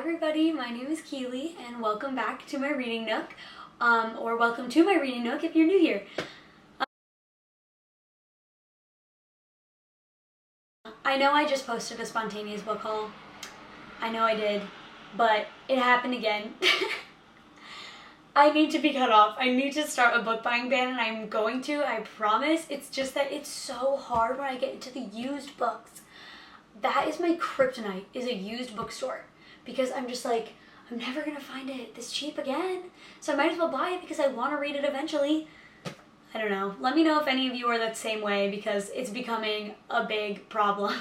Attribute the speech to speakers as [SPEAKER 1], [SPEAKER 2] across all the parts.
[SPEAKER 1] everybody, my name is Keeley and welcome back to my reading nook, or welcome to my reading nook if you're new here. I know I just posted a spontaneous book haul. I know I did, but it happened again. I need to be cut off. I need to start a book buying ban and I'm going to, I promise. It's just that it's so hard when I get into the used books. That is my kryptonite, is a used bookstore. Because I'm just like, I'm never gonna find it this cheap again. So I might as well buy it because I want to read it eventually. I don't know. Let me know if any of you are that same way because it's becoming a big problem.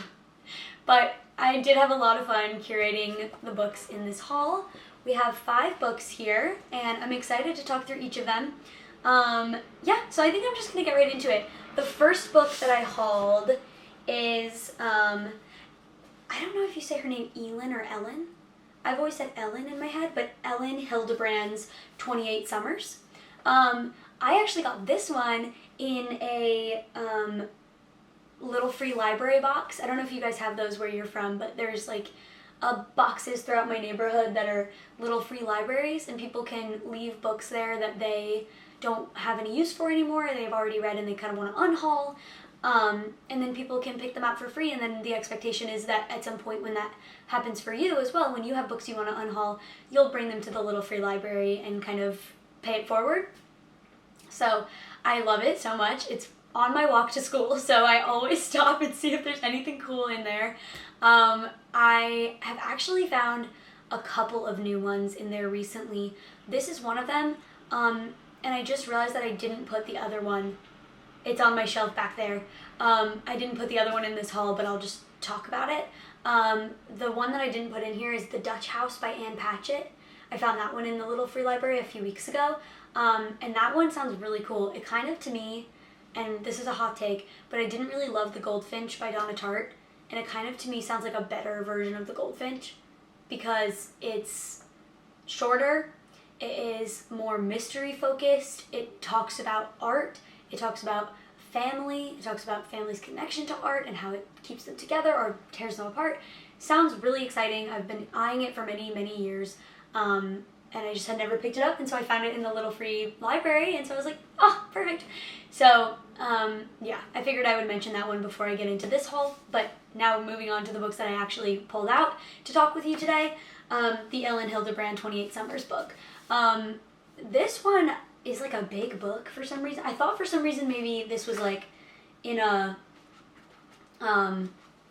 [SPEAKER 1] But I did have a lot of fun curating the books in this haul. We have 5 books here and I'm excited to talk through each of them. Yeah, so I think I'm just gonna get right into it. The first book that I hauled is, I don't know if you say her name Elin or Ellen. I've always said Ellen in my head, but Ellen Hildebrand's 28 Summers. I actually got this one in a little free library box. I don't know if you guys have those where you're from, but there's like boxes throughout my neighborhood that are little free libraries and people can leave books there that they don't have any use for anymore, they've already read and they kind of want to unhaul. And then people can pick them out for free, and then the expectation is that at some point when that happens for you as well, when you have books you want to unhaul, you'll bring them to the little free library and kind of pay it forward. So I love it so much. It's on my walk to school, so I always stop and see if there's anything cool in there. I have actually found a couple of new ones in there recently. This is one of them, and I just realized that I didn't put the other one. It's on my shelf back there. I didn't put the other one in this haul, but I'll just talk about it. The one that I didn't put in here is The Dutch House by Ann Patchett. I found that one in the little free library a few weeks ago. And that one sounds really cool. It kind of, to me, and this is a hot take, but I didn't really love The Goldfinch by Donna Tartt. And it kind of, to me, sounds like a better version of The Goldfinch because it's shorter, it is more mystery focused, it talks about art, it talks about family, it talks about family's connection to art and how it keeps them together or tears them apart. Sounds really exciting. I've been eyeing it for many, many years, and I just had never picked it up, and so I found it in the little free library, and so I was like, oh, perfect. So, yeah, I figured I would mention that one before I get into this haul, but now moving on to the books that I actually pulled out to talk with you today, the Ellen Hildebrand 28 Summers book. This one is like a big book for some reason. I thought for some reason maybe this was like in a,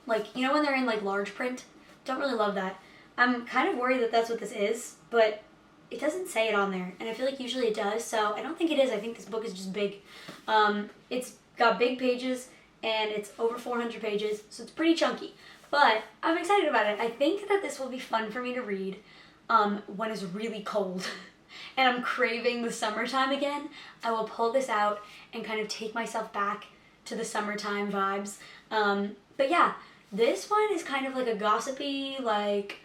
[SPEAKER 1] like, you know when they're in like large print? Don't really love that. I'm kind of worried that that's what this is, but it doesn't say it on there, and I feel like usually it does, so I don't think it is. I think this book is just big. It's got big pages, and it's over 400 pages, so it's pretty chunky, but I'm excited about it. I think that this will be fun for me to read when it's really cold. And I'm craving the summertime again. I will pull this out and kind of take myself back to the summertime vibes. But yeah, this one is kind of like a gossipy, like,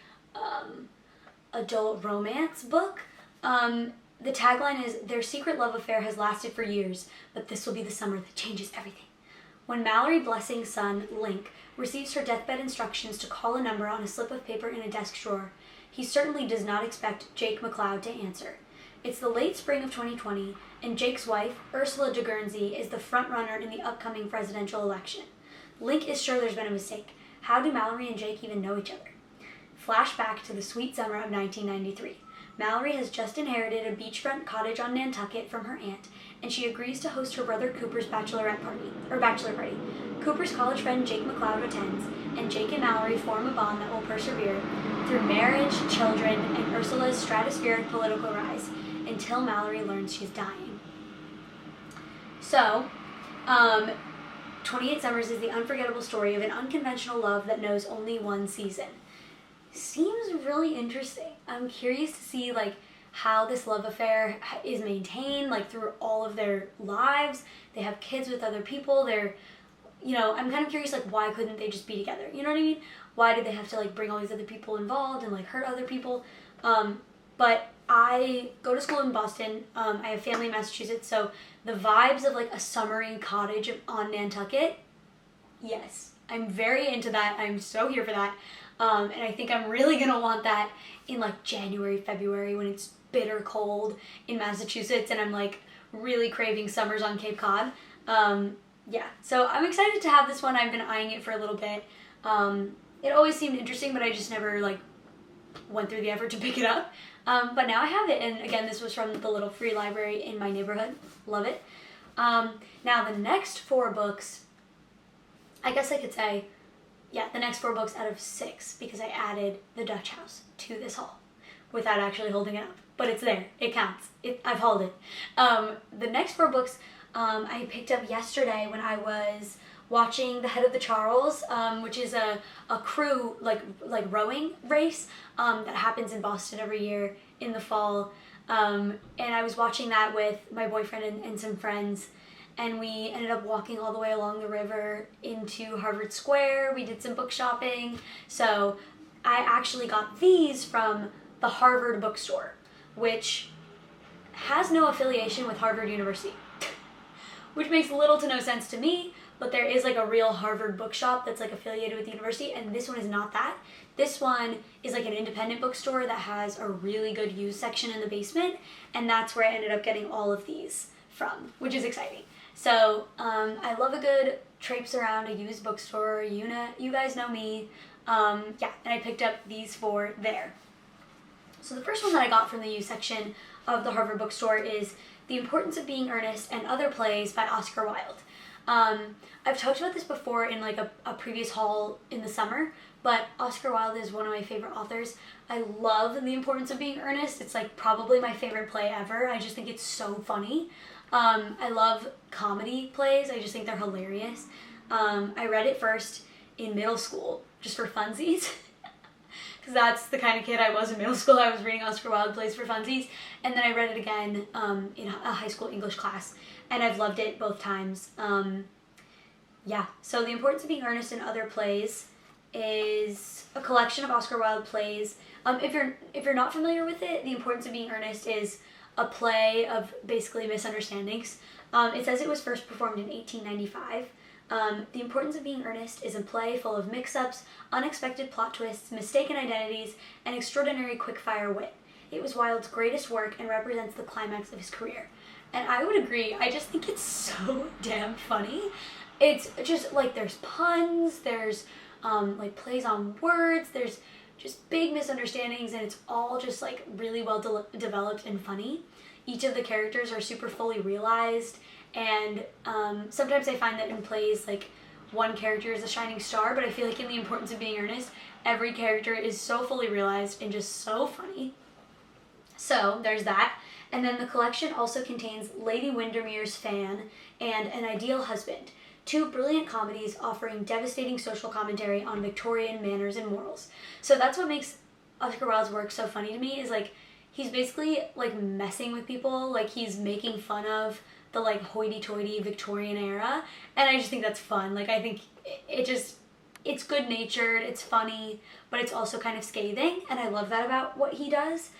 [SPEAKER 1] adult romance book. The tagline is, "Their secret love affair has lasted for years, but this will be the summer that changes everything." When Mallory Blessing's son, Link, receives her deathbed instructions to call a number on a slip of paper in a desk drawer, he certainly does not expect Jake McLeod to answer. It's the late spring of 2020, and Jake's wife, Ursula de Guernsey, is the front-runner in the upcoming presidential election. Link is sure there's been a mistake. How do Mallory and Jake even know each other? Flashback to the sweet summer of 1993. Mallory has just inherited a beachfront cottage on Nantucket from her aunt, and she agrees to host her brother Cooper's bachelor party. Cooper's college friend Jake McLeod attends, and Jake and Mallory form a bond that will persevere through marriage, children, and Ursula's stratospheric political rise, until Mallory learns she's dying. So, 28 Summers is the unforgettable story of an unconventional love that knows only one season. Seems really interesting. I'm curious to see like how this love affair is maintained, like through all of their lives. They have kids with other people. They're, you know, I'm kind of curious like why couldn't they just be together? You know what I mean? Why did they have to like bring all these other people involved and like hurt other people? But I go to school in Boston. I have family in Massachusetts, so the vibes of like a summery cottage on Nantucket, yes, I'm very into that. I'm so here for that. And I think I'm really gonna want that in like January, February when it's bitter cold in Massachusetts and I'm like really craving summers on Cape Cod. Yeah, so I'm excited to have this one. I've been eyeing it for a little bit. It always seemed interesting, but I just never like went through the effort to pick it up. But now I have it, and again, this was from the little free library in my neighborhood. Love it. Now the next 4 books, I guess I could say, yeah, the next 4 books out of 6 because I added The Dutch House to this haul without actually holding it up. But it's there. It counts. I've hauled it. The next 4 books I picked up yesterday when I was watching The Head of the Charles, which is a crew like rowing race that happens in Boston every year in the fall. And I was watching that with my boyfriend and some friends, and we ended up walking all the way along the river into Harvard Square. We did some book shopping. So I actually got these from the Harvard Bookstore, which has no affiliation with Harvard University, which makes little to no sense to me, but there is like a real Harvard bookshop that's like affiliated with the university, and this one is not that. This one is like an independent bookstore that has a really good used section in the basement, and that's where I ended up getting all of these from, which is exciting. So I love a good traipse around a used bookstore. You guys know me. Yeah, and I picked up these 4 there. So the first one that I got from the used section of the Harvard Bookstore is The Importance of Being Earnest and Other Plays by Oscar Wilde. I've talked about this before in like a previous haul in the summer, but Oscar Wilde is one of my favorite authors. I love The Importance of Being Earnest. It's like probably my favorite play ever. I just think it's so funny. I love comedy plays. I just think they're hilarious. I read it first in middle school just for funsies. Because that's the kind of kid I was in middle school. I was reading Oscar Wilde plays for funsies. And then I read it again in a high school English class. And I've loved it both times. Yeah, so The Importance of Being Earnest and Other Plays is a collection of Oscar Wilde plays. If you're not familiar with it, The Importance of Being Earnest is a play of basically misunderstandings. It says it was first performed in 1895. The Importance of Being Earnest is a play full of mix-ups, unexpected plot twists, mistaken identities, and extraordinary quick-fire wit. It was Wilde's greatest work and represents the climax of his career. And I would agree. I just think it's so damn funny. It's just like there's puns, there's like plays on words, there's just big misunderstandings, and it's all just like really well developed and funny. Each of the characters are super fully realized, and sometimes I find that in plays like one character is a shining star, but I feel like in The Importance of Being Earnest, every character is so fully realized and just so funny. So there's that. And then the collection also contains Lady Windermere's Fan and An Ideal Husband, 2 brilliant comedies offering devastating social commentary on Victorian manners and morals. So that's what makes Oscar Wilde's work so funny to me, is like he's basically like messing with people, like he's making fun of the like hoity-toity Victorian era, and I just think that's fun. Like I think it's good-natured, it's funny, but it's also kind of scathing, and I love that about what he does.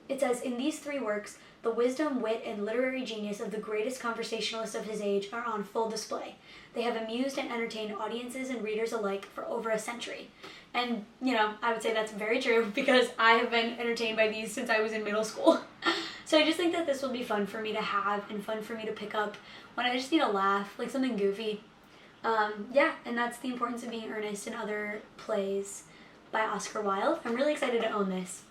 [SPEAKER 1] It says, in these 3 works, the wisdom, wit, and literary genius of the greatest conversationalist of his age are on full display. They have amused and entertained audiences and readers alike for over a century. And, you know, I would say that's very true because I have been entertained by these since I was in middle school. So I just think that this will be fun for me to have and fun for me to pick up when I just need a laugh, like something goofy. Yeah, and that's The Importance of Being Earnest and Other Plays by Oscar Wilde. I'm really excited to own this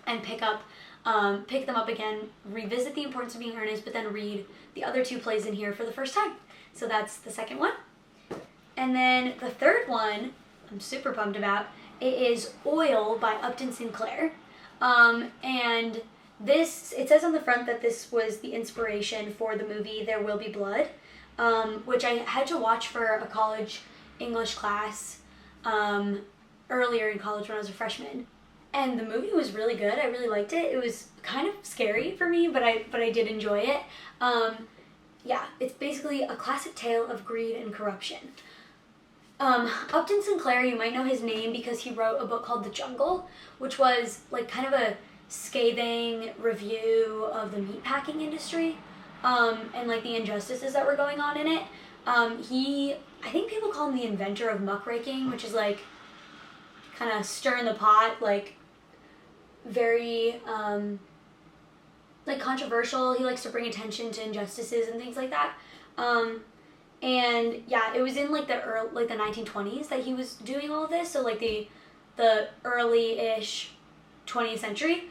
[SPEAKER 1] and pick them up again, revisit The Importance of Being Earnest, but then read the other 2 plays in here for the first time. So that's the second one. And then the third one, I'm super pumped about, it is Oil by Upton Sinclair. And this, it says on the front that this was the inspiration for the movie There Will Be Blood, which I had to watch for a college English class earlier in college when I was a freshman. And the movie was really good. I really liked it. It was kind of scary for me, but I did enjoy it. Yeah, it's basically a classic tale of greed and corruption. Upton Sinclair, you might know his name because he wrote a book called The Jungle, which was like kind of a scathing review of the meatpacking industry, and like the injustices that were going on in it. I think people call him the inventor of muckraking, which is like kind of stirring the pot, like very like controversial. He likes to bring attention to injustices and things like that. And yeah, it was in like the 1920s that he was doing all of this, so like the early-ish 20th century.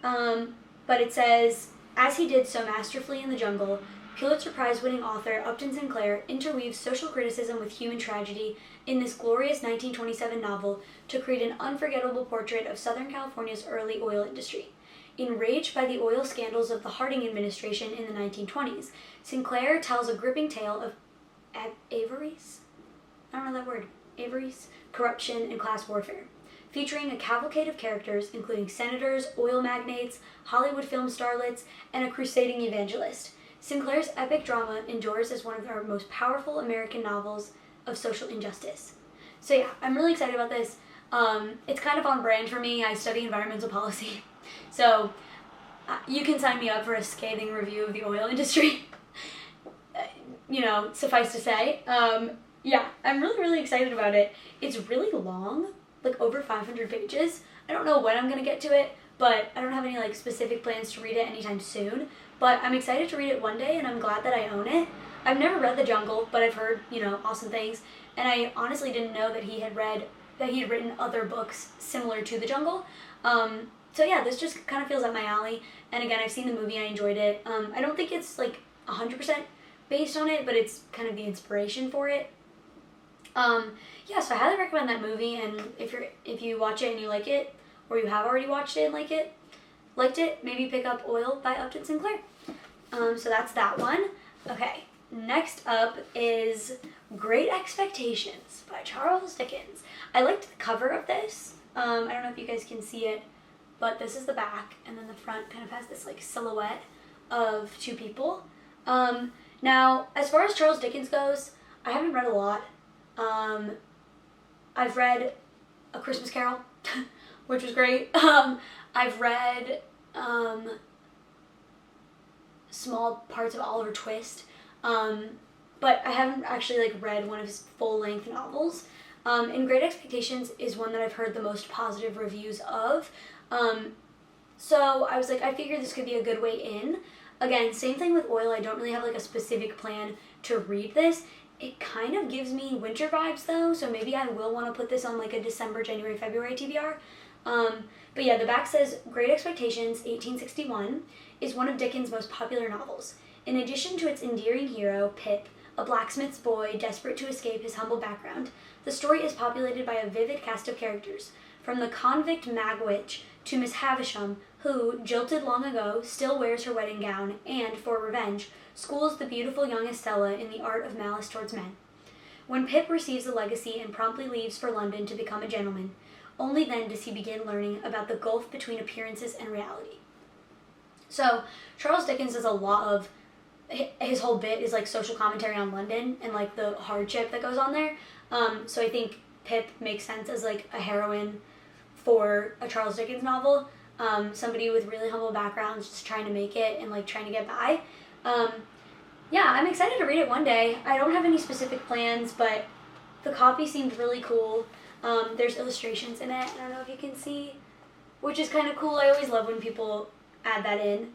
[SPEAKER 1] But it says, as he did so masterfully in The Jungle, Pulitzer Prize-winning author Upton Sinclair interweaves social criticism with human tragedy in this glorious 1927 novel to create an unforgettable portrait of Southern California's early oil industry. Enraged by the oil scandals of the Harding administration in the 1920s, Sinclair tells a gripping tale of avarice? I don't know that word. Avarice, corruption, and class warfare, featuring a cavalcade of characters including senators, oil magnates, Hollywood film starlets, and a crusading evangelist. Sinclair's epic drama endures as one of our most powerful American novels of social injustice. So yeah, I'm really excited about this. It's kind of on brand for me. I study environmental policy. So you can sign me up for a scathing review of the oil industry. Suffice to say. Yeah, I'm really, really excited about it. It's really long, like over 500 pages. I don't know when I'm going to get to it, but I don't have any like specific plans to read it anytime soon. But I'm excited to read it one day, and I'm glad that I own it. I've never read The Jungle, but I've heard, awesome things. And I honestly didn't know that he had written other books similar to The Jungle. So yeah, this just kind of feels up my alley. And again, I've seen the movie, I enjoyed it. I don't think it's like 100% based on it, but it's kind of the inspiration for it. Yeah, so I highly recommend that movie, and if you watch it and you like it, or you have already watched it and liked it, maybe pick up Oil by Upton Sinclair. So that's that one. Okay, next up is Great Expectations by Charles Dickens. I liked the cover of this. I don't know if you guys can see it, but this is the back, and then the front kind of has this like silhouette of two people. Now, as far as Charles Dickens goes, I haven't read a lot. I've read A Christmas Carol, which was great. I've read small parts of Oliver Twist, but I haven't actually read one of his full-length novels. And Great Expectations is one that I've heard the most positive reviews of. So I was like, I figured this could be a good way in. Again, same thing with Oil. I don't really have a specific plan to read this. It kind of gives me winter vibes though, so maybe I will want to put this on a December, January, February TBR. But yeah, the back says, Great Expectations, 1861, is one of Dickens' most popular novels. In addition to its endearing hero, Pip, a blacksmith's boy desperate to escape his humble background, the story is populated by a vivid cast of characters, from the convict Magwitch to Miss Havisham, who, jilted long ago, still wears her wedding gown and, for revenge, schools the beautiful young Estella in the art of malice towards men. When Pip receives a legacy and promptly leaves for London to become a gentleman, only then does he begin learning about the gulf between appearances and reality. So, Charles Dickens does a lot of, his whole bit is social commentary on London and the hardship that goes on there. So I think Pip makes sense as a heroine for a Charles Dickens novel. Somebody with really humble backgrounds just trying to make it and trying to get by. Yeah, I'm excited to read it one day. I don't have any specific plans, but the copy seemed really cool. There's illustrations in it. I don't know if you can see, which is kind of cool. I always love when people add that in.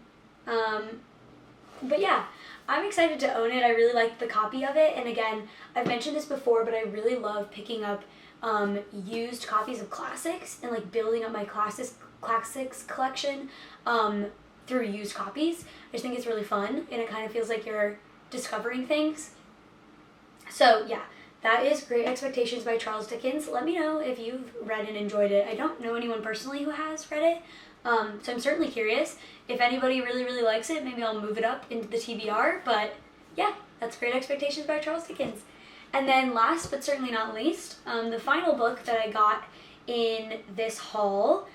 [SPEAKER 1] But yeah, I'm excited to own it. I really like the copy of it. And again, I've mentioned this before, but I really love picking up used copies of classics and building up my classics collection through used copies. I just think it's really fun, and it kind of feels like you're discovering things. So yeah, that is Great Expectations by Charles Dickens. Let me know if you've read and enjoyed it. I don't know anyone personally who has read it, so I'm certainly curious. If anybody really, really likes it, maybe I'll move it up into the TBR, but yeah, that's Great Expectations by Charles Dickens. And then last but certainly not least, the final book that I got in this haul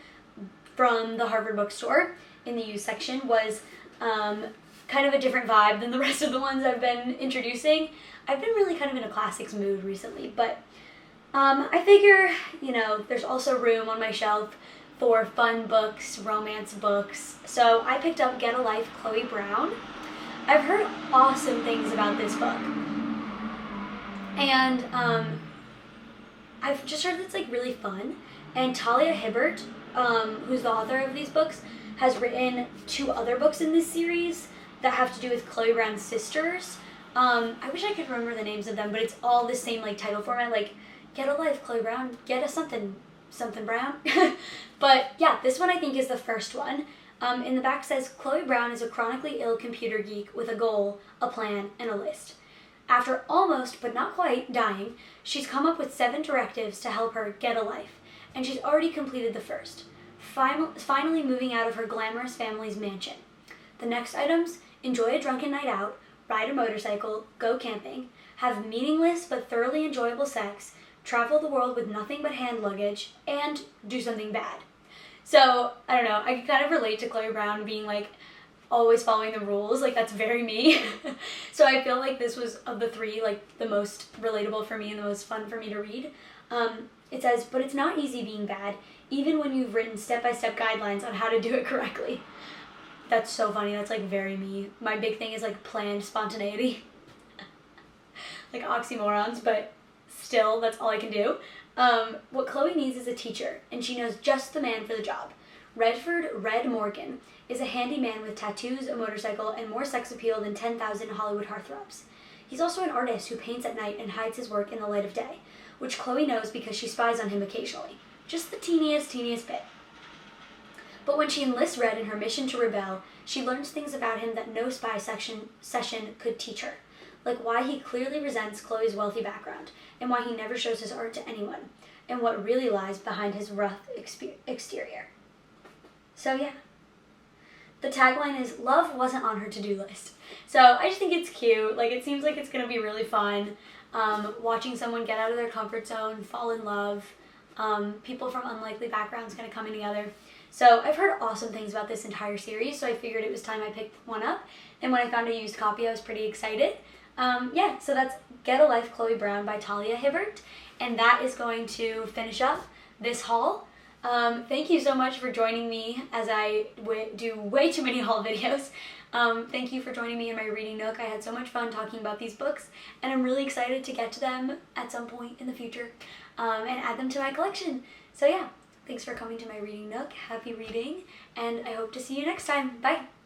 [SPEAKER 1] from the Harvard Bookstore in the used section was kind of a different vibe than the rest of the ones I've been introducing. I've been really kind of in a classics mood recently, but I figure, there's also room on my shelf for fun books, romance books. So I picked up Get a Life, Chloe Brown. I've heard awesome things about this book. And I've just heard it's really fun. And Talia Hibbert, who's the author of these books, has written 2 other books in this series that have to do with Chloe Brown's sisters. I wish I could remember the names of them, but it's all the same like title format, like Get a Life, Chloe Brown, Get a Something Brown. But yeah, this one I think is the first one. In the back says, Chloe Brown is a chronically ill computer geek with a goal, a plan, and a list. After almost, but not quite, dying, she's come up with 7 directives to help her get a life, and she's already completed the first, finally moving out of her glamorous family's mansion. The next items: enjoy a drunken night out, ride a motorcycle, go camping, have meaningless but thoroughly enjoyable sex, travel the world with nothing but hand luggage, and do something bad. So, I don't know, I can kind of relate to Chloe Brown being like, always following the rules, like that's very me. So I feel like this was, of the 3, like the most relatable for me and the most fun for me to read. It says, but it's not easy being bad, even when you've written step-by-step guidelines on how to do it correctly. That's so funny, that's like very me. My big thing is like planned spontaneity. Like oxymorons, but still, that's all I can do. What Chloe needs is a teacher, and she knows just the man for the job. Redford Red Morgan is a handy man with tattoos, a motorcycle, and more sex appeal than 10,000 Hollywood heartthrobs. He's also an artist who paints at night and hides his work in the light of day, which Chloe knows because she spies on him occasionally. Just the teeniest bit. But when she enlists Red in her mission to rebel, she learns things about him that no spy session could teach her, like why he clearly resents Chloe's wealthy background, and why he never shows his art to anyone, and what really lies behind his rough exterior. So yeah. The tagline is, love wasn't on her to-do list. So I just think it's cute. Like, it seems like it's going to be really fun. Watching someone get out of their comfort zone, fall in love, people from unlikely backgrounds kind of coming together. So I've heard awesome things about this entire series, so I figured it was time I picked one up. And when I found a used copy, I was pretty excited. Yeah, so that's Get a Life, Chloe Brown by Talia Hibbert. And that is going to finish up this haul. Thank you so much for joining me as I do way too many haul videos. Thank you for joining me in my reading nook. I had so much fun talking about these books, and I'm really excited to get to them at some point in the future, and add them to my collection. So yeah, thanks for coming to my reading nook. Happy reading, and I hope to see you next time. Bye!